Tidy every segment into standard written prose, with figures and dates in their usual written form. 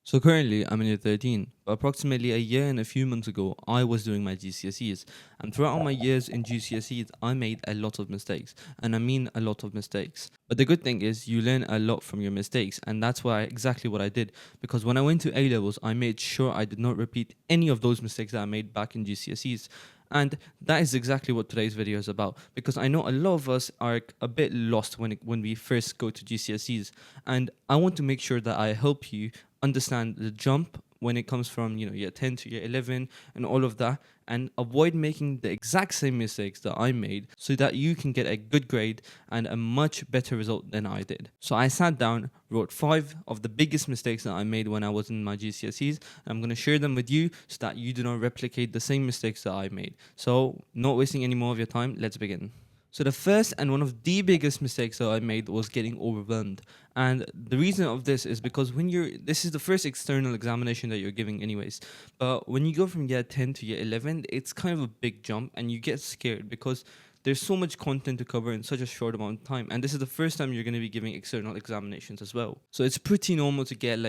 So currently I'm in year 13, but approximately a year and a few months ago, I was doing my GCSEs. And throughout my years in GCSEs, I made a lot of mistakes. And I mean a lot of mistakes. But the good thing is you learn a lot from your mistakes. And that's exactly what I did. Because when I went to A levels, I made sure I did not repeat any of those mistakes that I made back in GCSEs. And that is exactly what today's video is about, because I know a lot of us are a bit lost when we first go to GCSEs, and I want to make sure that I help you understand the jump when it comes from year 10 to year 11 and all of that, and avoid making the exact same mistakes that I made so that you can get a good grade and a much better result than I did. So I sat down, wrote 5 of the biggest mistakes that I made when I was in my GCSEs, and I'm going to share them with you so that you do not replicate the same mistakes that I made. So not wasting any more of your time, let's begin. So the first and one of the biggest mistakes that I made was getting overwhelmed. And the reason of this is because this is the first external examination that you're giving anyways. But when you go from year 10 to year 11, it's kind of a big jump and you get scared because there's so much content to cover in such a short amount of time. And this is the first time you're going to be giving external examinations as well. So it's pretty normal to get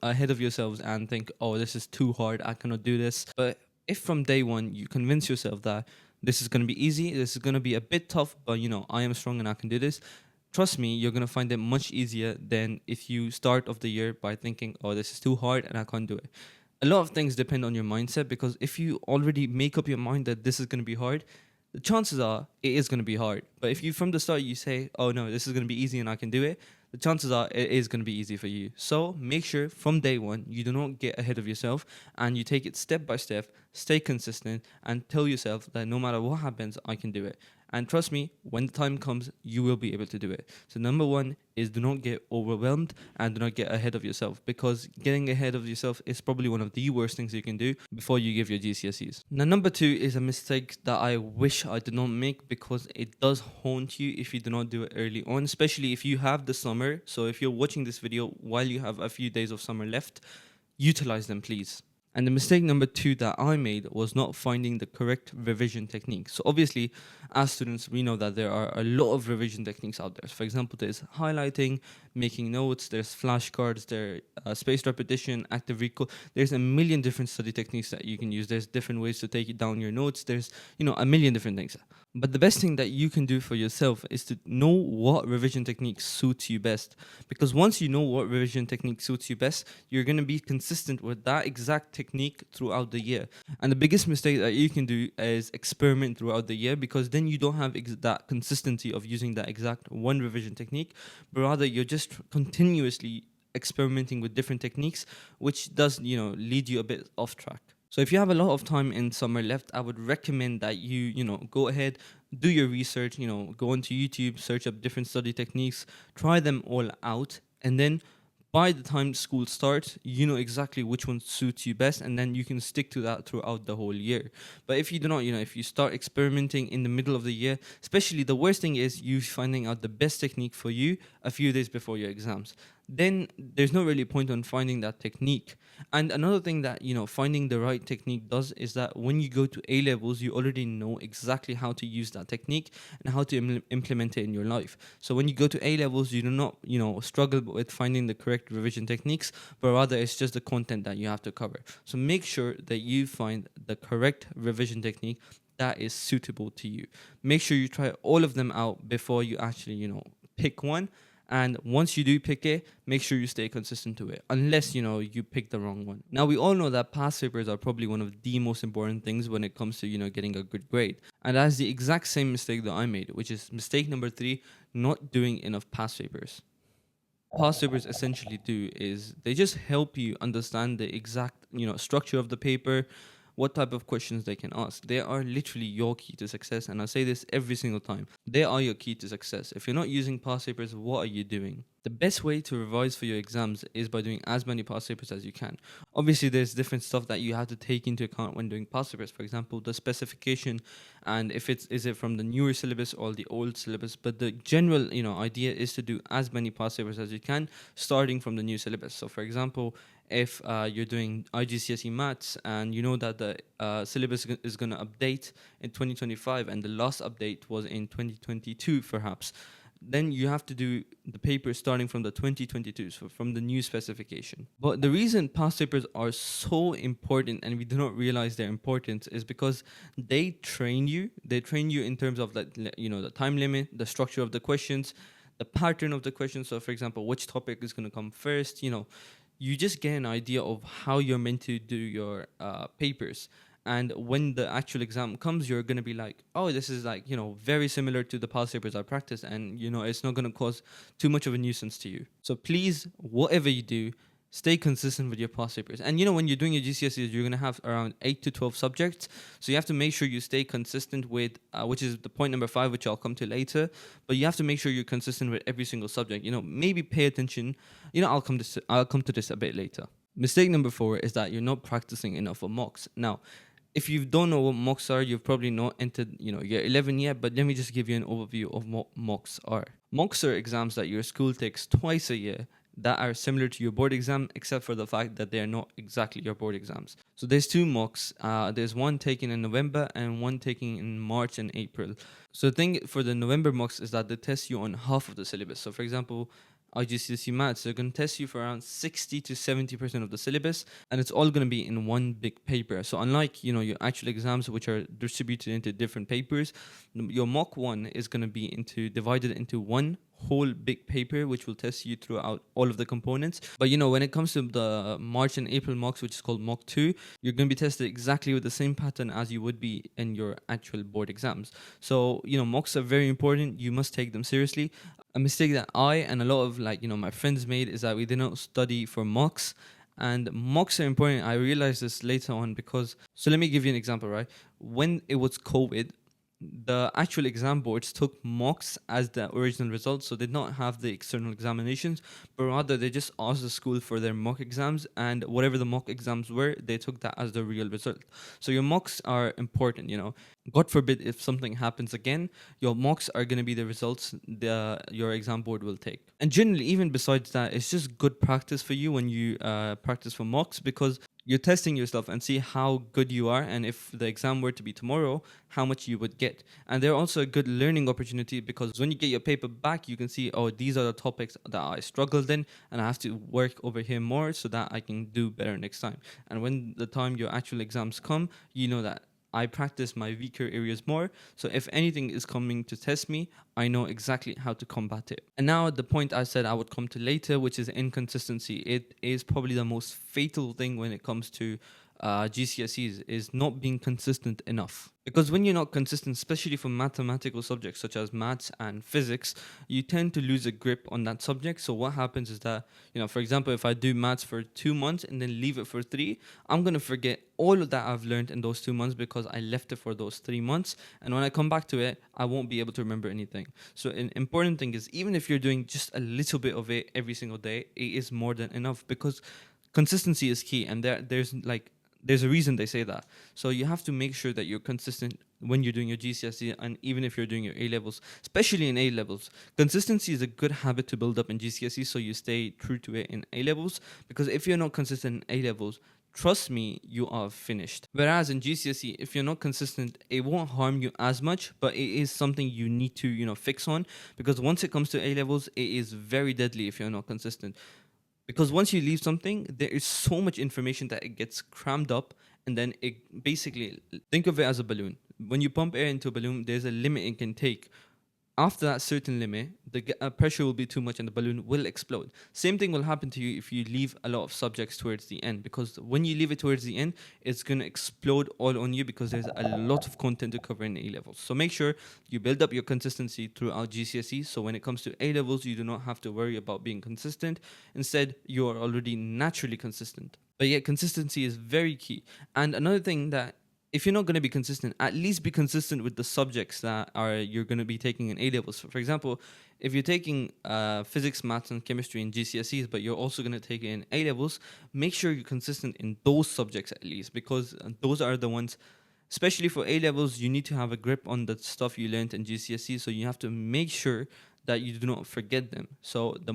ahead of yourselves and think, oh, this is too hard, I cannot do this. But if from day one you convince yourself that this is going to be easy, this is going to be a bit tough, but I am strong and I can do this, trust me, you're going to find it much easier than if you start off the year by thinking, oh, this is too hard and I can't do it. A lot of things depend on your mindset, because if you already make up your mind that this is going to be hard, the chances are it is going to be hard. But if you from the start you say, oh no, this is going to be easy and I can do it, the chances are it is going to be easy for you. So make sure from day one you do not get ahead of yourself and you take it step by step, stay consistent, and tell yourself that no matter what happens, I can do it. And trust me, when the time comes, you will be able to do it. So number one is, do not get overwhelmed and do not get ahead of yourself, because getting ahead of yourself is probably one of the worst things you can do before you give your GCSEs. Now, number two is a mistake that I wish I did not make, because it does haunt you if you do not do it early on, especially if you have the summer. So if you're watching this video while you have a few days of summer left, utilize them, please. And the mistake number two that I made was not finding the correct revision technique. So obviously, as students, we know that there are a lot of revision techniques out there. So for example, there's highlighting, making notes, there's flashcards, there's spaced repetition, active recall. There's a million different study techniques that you can use. There's different ways to take it down your notes. There's, a million different things. But the best thing that you can do for yourself is to know what revision technique suits you best. Because once you know what revision technique suits you best, you're going to be consistent with that exact technique throughout the year. And the biggest mistake that you can do is experiment throughout the year, because then you don't have that consistency of using that exact one revision technique, but rather you're just continuously experimenting with different techniques, which does, lead you a bit off track. So if you have a lot of time in summer left, I would recommend that you go ahead, do your research, go onto YouTube, search up different study techniques, try them all out, and then by the time school starts, you know exactly which one suits you best, and then you can stick to that throughout the whole year. But if you do not, if you start experimenting in the middle of the year, especially, the worst thing is you finding out the best technique for you a few days before your exams. Then there's no really point on finding that technique. And another thing that, finding the right technique does is that when you go to A levels, you already know exactly how to use that technique and how to implement it in your life. So when you go to A levels, you do not, struggle with finding the correct revision techniques, but rather it's just the content that you have to cover. So make sure that you find the correct revision technique that is suitable to you. Make sure you try all of them out before you actually, pick one. And once you do pick it, make sure you stay consistent to it, unless, you pick the wrong one. Now, we all know that past papers are probably one of the most important things when it comes to, getting a good grade. And that's the exact same mistake that I made, which is mistake number 3, not doing enough past papers. Past papers essentially do is they just help you understand the exact, structure of the paper, what type of questions they can ask. They are literally your key to success, and I say this every single time. They are your key to success. If you're not using past papers, what are you doing? The best way to revise for your exams is by doing as many past papers as you can. Obviously, there's different stuff that you have to take into account when doing past papers. For example, the specification, and if is it from the newer syllabus or the old syllabus. But the general, idea is to do as many past papers as you can, starting from the new syllabus. So, for example, if you're doing IGCSE maths and you know that the syllabus is going to update in 2025 and the last update was in 2022 perhaps, then you have to do the paper starting from the 2022, so from the new specification. But the reason past papers are so important and we do not realize their importance is because they train you in terms of like the time limit, the structure of the questions, the pattern of the questions. So for example, which topic is going to come first, you just get an idea of how you're meant to do your papers. And when the actual exam comes, you're going to be like, oh, this is like, very similar to the past papers I practiced. And, it's not going to cause too much of a nuisance to you. So please, whatever you do, stay consistent with your past papers. And, when you're doing your GCSEs, you're going to have around 8 to 12 subjects. So you have to make sure you stay consistent with, which is the point number 5, which I'll come to later. But you have to make sure you're consistent with every single subject. Maybe pay attention. I'll come to this a bit later. Mistake number 4 is that you're not practicing enough for mocks. Now, if you don't know what mocks are, you've probably not entered, year 11 yet, but let me just give you an overview of what mocks are. Mocks are exams that your school takes twice a year that are similar to your board exam, except for the fact that they are not exactly your board exams. So there's 2 mocks. There's one taken in November and one taken in March and April. So the thing for the November mocks is that they test you on half of the syllabus. So for example, GCSE maths, they're going to test you for around 60 to 70% of the syllabus, and it's all going to be in one big paper. So unlike, your actual exams, which are distributed into different papers, your mock one is going to be divided into one whole big paper, which will test you throughout all of the components. But when it comes to the March and April mocks, which is called mock 2, you're going to be tested exactly with the same pattern as you would be in your actual board exams. So mocks are very important. You must take them seriously. A mistake that I and a lot of my friends made is that we did not study for mocks. And mocks are important. I realized this later on so let me give you an example, right? When it was COVID, the actual exam boards took mocks as the original results, so they did not have the external examinations, but rather they just asked the school for their mock exams, and whatever the mock exams were, they took that as the real result. So your mocks are important. God forbid if something happens again, your mocks are going to be the results your exam board will take. And generally, even besides that, it's just good practice for you when you practice for mocks, because you're testing yourself and see how good you are, and if the exam were to be tomorrow, how much you would get. And they're also a good learning opportunity, because when you get your paper back, you can see, oh, these are the topics that I struggled in, and I have to work over here more so that I can do better next time. And when the time your actual exams come, you know that I practice my weaker areas more. So if anything is coming to test me, I know exactly how to combat it. And now the point I said I would come to later, which is inconsistency. It is probably the most fatal thing when it comes to GCSEs, is not being consistent enough. Because when you're not consistent, especially for mathematical subjects such as maths and physics, you tend to lose a grip on that subject. So what happens is that, for example, if I do maths for 2 months and then leave it for 3, I'm going to forget all of that I've learned in those 2 months because I left it for those 3 months. And when I come back to it, I won't be able to remember anything. So an important thing is, even if you're doing just a little bit of it every single day, it is more than enough, because consistency is key. And there's a reason they say that. So you have to make sure that you're consistent when you're doing your GCSE, and even if you're doing your A levels, especially in A levels. Consistency is a good habit to build up in GCSE, so you stay true to it in A levels. Because if you're not consistent in A levels, trust me, you are finished. Whereas in GCSE, if you're not consistent, it won't harm you as much, but it is something you need to fix on, because once it comes to A levels, it is very deadly if you're not consistent. Because once you leave something, there is so much information that it gets crammed up, and then it basically, think of it as a balloon. When you pump air into a balloon, there's a limit it can take. After that certain limit, the pressure will be too much and the balloon will explode. Same thing will happen to you if you leave a lot of subjects towards the end, because when you leave it towards the end, it's going to explode all on you, because there's a lot of content to cover in A levels. So make sure you build up your consistency throughout GCSE, so when it comes to A levels, you do not have to worry about being consistent. Instead, you are already naturally consistent. But yeah, consistency is very key. And another thing, that if you're not going to be consistent, at least be consistent with the subjects that you're going to be taking in A levels. For example, if you're taking physics, maths, and chemistry in GCSEs, but you're also going to take it in A levels, make sure you're consistent in those subjects at least, because those are the ones. Especially for A levels, you need to have a grip on the stuff you learned in GCSE, so you have to make sure that you do not forget them. So the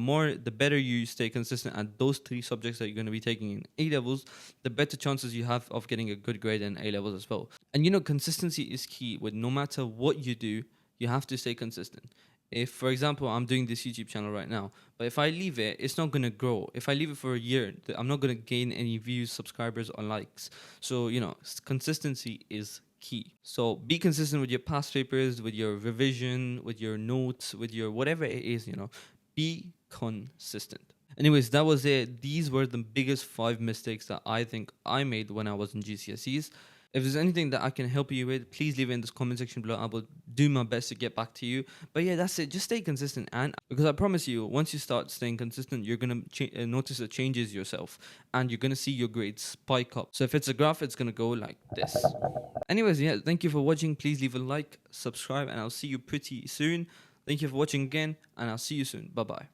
better you stay consistent at those 3 subjects that you're going to be taking in A levels, the better chances you have of getting a good grade in A levels as well. And consistency is key. With no matter what you do, you have to stay consistent. If, for example, I'm doing this YouTube channel right now, but if I leave it, it's not gonna grow. If I leave it for a year, I'm not gonna gain any views, subscribers, or likes. So, consistency is key. So be consistent with your past papers, with your revision, with your notes, with your whatever it is, be consistent. Anyways, that was it. These were the biggest 5 mistakes that I think I made when I was in GCSEs. If there's anything that I can help you with, please leave it in this comment section below. I will do my best to get back to you. But yeah, that's it. Just stay consistent, and because I promise you, once you start staying consistent, you're gonna notice the changes yourself, and you're gonna see your grades spike up. So if it's a graph, it's gonna go like this. Anyways, yeah, thank you for watching. Please leave a like, subscribe, and I'll see you pretty soon. Thank you for watching again, and I'll see you soon. Bye bye.